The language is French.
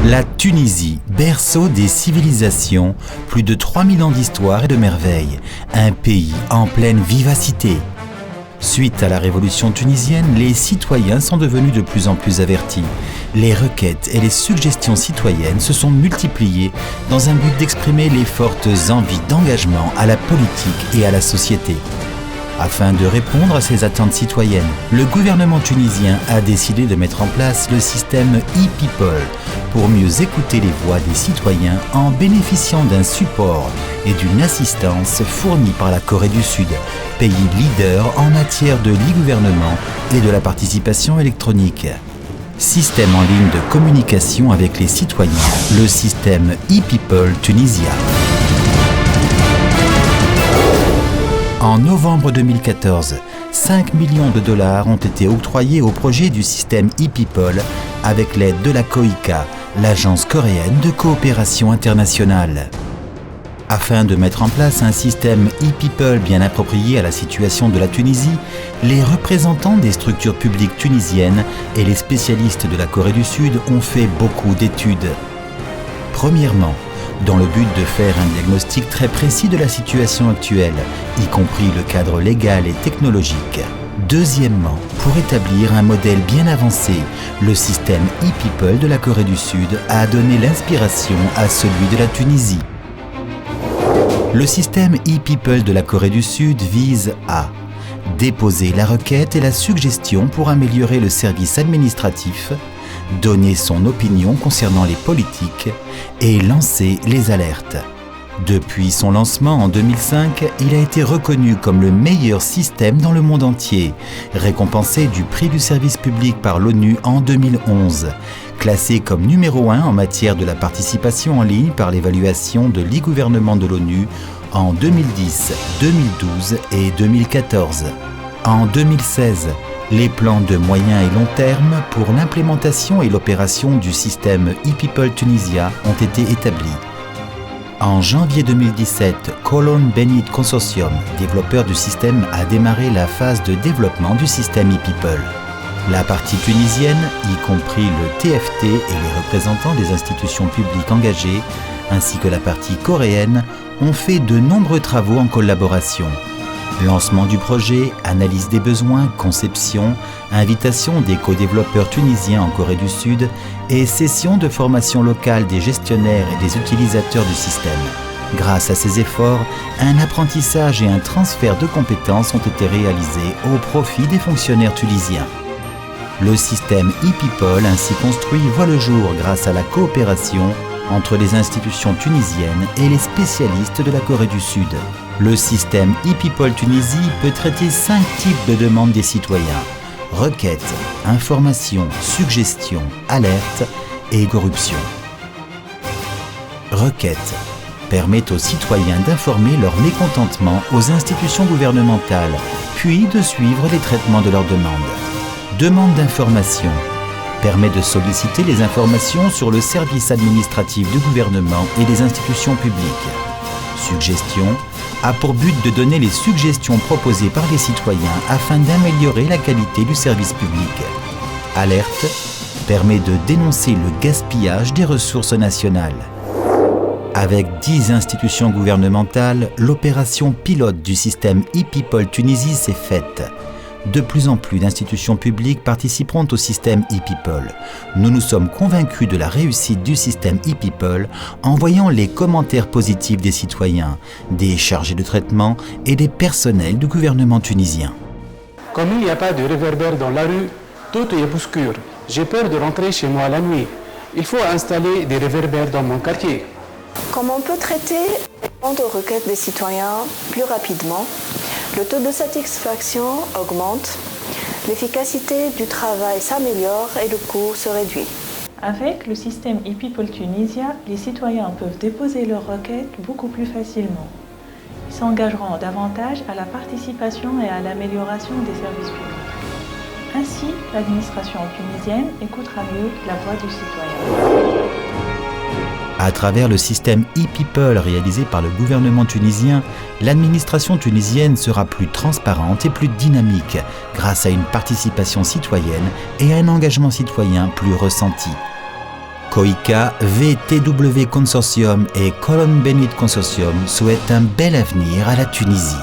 La Tunisie, berceau des civilisations, plus de 3000 ans d'histoire et de merveilles, un pays en pleine vivacité. Suite à la révolution tunisienne, les citoyens sont devenus de plus en plus avertis. Les requêtes et les suggestions citoyennes se sont multipliées dans un but d'exprimer les fortes envies d'engagement à la politique et à la société. Afin de répondre à ces attentes citoyennes, le gouvernement tunisien a décidé de mettre en place le système e-People pour mieux écouter les voix des citoyens en bénéficiant d'un support et d'une assistance fournie par la Corée du Sud, pays leader en matière de l'e-gouvernement et de la participation électronique. Système en ligne de communication avec les citoyens, le système e-People Tunisia. En novembre 2014, 5 millions de dollars ont été octroyés au projet du système e-People avec l'aide de la KOICA, l'agence coréenne de coopération internationale. Afin de mettre en place un système e-People bien approprié à la situation de la Tunisie, les représentants des structures publiques tunisiennes et les spécialistes de la Corée du Sud ont fait beaucoup d'études. Premièrement, dans le but de faire un diagnostic très précis de la situation actuelle, y compris le cadre légal et technologique. Deuxièmement, pour établir un modèle bien avancé, le système e-People de la Corée du Sud a donné l'inspiration à celui de la Tunisie. Le système e-People de la Corée du Sud vise à déposer la requête et la suggestion pour améliorer le service administratif, donner son opinion concernant les politiques et lancer les alertes. Depuis son lancement en 2005, il a été reconnu comme le meilleur système dans le monde entier, récompensé du prix du service public par l'ONU en 2011, classé comme numéro 1 en matière de la participation en ligne par l'évaluation de l'e-gouvernement de l'ONU en 2010, 2012 et 2014. En 2016, les plans de moyen et long terme pour l'implémentation et l'opération du système e-People Tunisia ont été établis. En janvier 2017, Colon Benit Consortium, développeur du système, a démarré la phase de développement du système e-People. La partie tunisienne, y compris le TFT et les représentants des institutions publiques engagées, ainsi que la partie coréenne, ont fait de nombreux travaux en collaboration. Lancement du projet, analyse des besoins, conception, invitation des co-développeurs tunisiens en Corée du Sud et session de formation locale des gestionnaires et des utilisateurs du système. Grâce à ces efforts, un apprentissage et un transfert de compétences ont été réalisés au profit des fonctionnaires tunisiens. Le système e-People ainsi construit voit le jour grâce à la coopération entre les institutions tunisiennes et les spécialistes de la Corée du Sud. Le système e-People Tunisie peut traiter 5 types de demandes des citoyens: requêtes, informations, suggestions, alertes et corruption. Requêtes permettent aux citoyens d'informer leur mécontentement aux institutions gouvernementales, puis de suivre les traitements de leurs demandes. Demande d'information permet de solliciter les informations sur le service administratif du gouvernement et des institutions publiques. Suggestion a pour but de donner les suggestions proposées par les citoyens afin d'améliorer la qualité du service public. Alerte permet de dénoncer le gaspillage des ressources nationales. Avec 10 institutions gouvernementales, l'opération pilote du système e-People Tunisie s'est faite. De plus en plus d'institutions publiques participeront au système e-People. Nous nous sommes convaincus de la réussite du système e-People en voyant les commentaires positifs des citoyens, des chargés de traitement et des personnels du gouvernement tunisien. Comme il n'y a pas de réverbère dans la rue, tout est obscur. J'ai peur de rentrer chez moi la nuit. Il faut installer des réverbères dans mon quartier. Comme on peut traiter les demandes aux requêtes des citoyens plus rapidement, le taux de satisfaction augmente, l'efficacité du travail s'améliore et le coût se réduit. Avec le système e-People Tunisia, les citoyens peuvent déposer leurs requêtes beaucoup plus facilement. Ils s'engageront davantage à la participation et à l'amélioration des services publics. Ainsi, l'administration tunisienne écoutera mieux la voix du citoyen. À travers le système e-People réalisé par le gouvernement tunisien, l'administration tunisienne sera plus transparente et plus dynamique grâce à une participation citoyenne et à un engagement citoyen plus ressenti. COICA, VTW Consortium et Colonne Bennett Consortium souhaitent un bel avenir à la Tunisie.